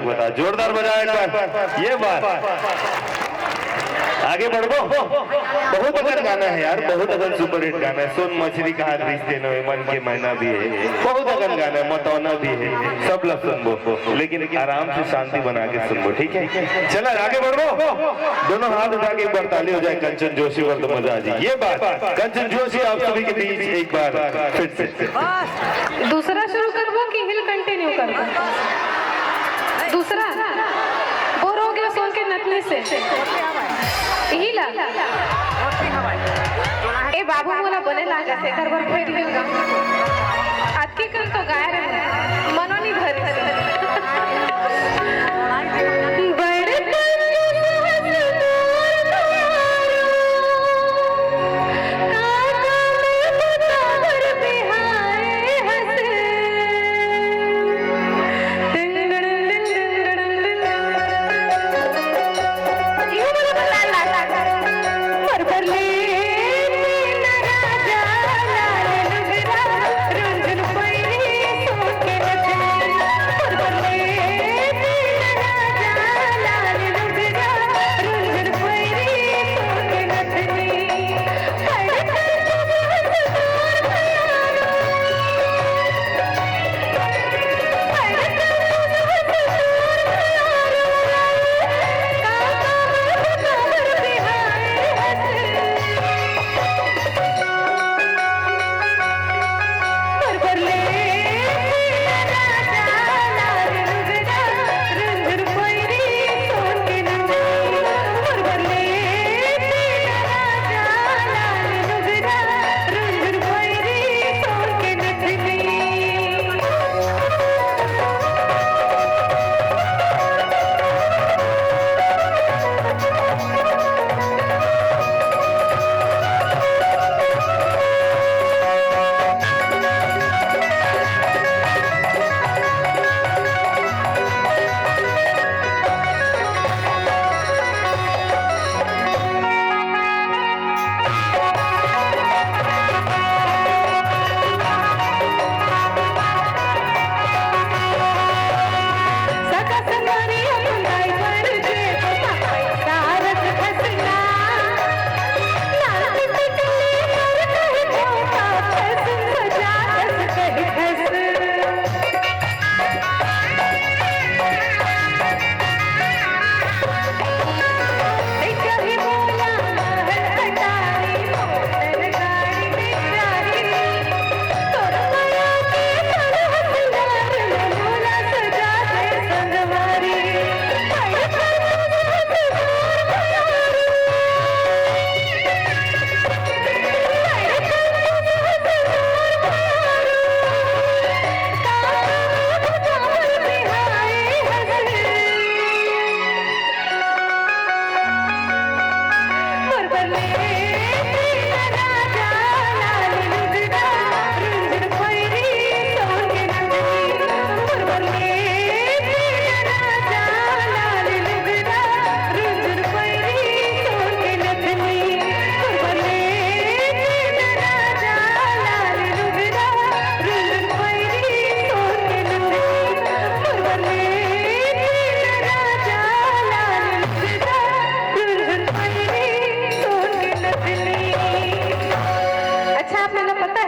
बता, जोरदार बजाओ एक बार। ये बात आगे बढ़ो। बहुत अगर गाना है यार, बहुत अगर सुपर हिट गाना है। सोन मछली का हाथ रिश्ते न मन के महीना भी है, बहुत अगर गाना है, मतौना भी है, सब लोग सुनबो, लेकिन आराम से शांति बना के सुनबो, ठीक है? चला आगे बढ़ो, दोनों हाथ उठा के एक बार ताली हो जाए कंचन जोशी पर तो मजा आ जाए। ये बात कंचन जोशी आप सभी के बीच एक बार फिर से। दूसरा शुरू करबो कि हिल कंटिन्यू करबो? दूसरा बोर हो गया सोन के नचने से, हिला ए बाबू मोला बने लागे से कर बर फेर हिल गा आज के कल तो गाय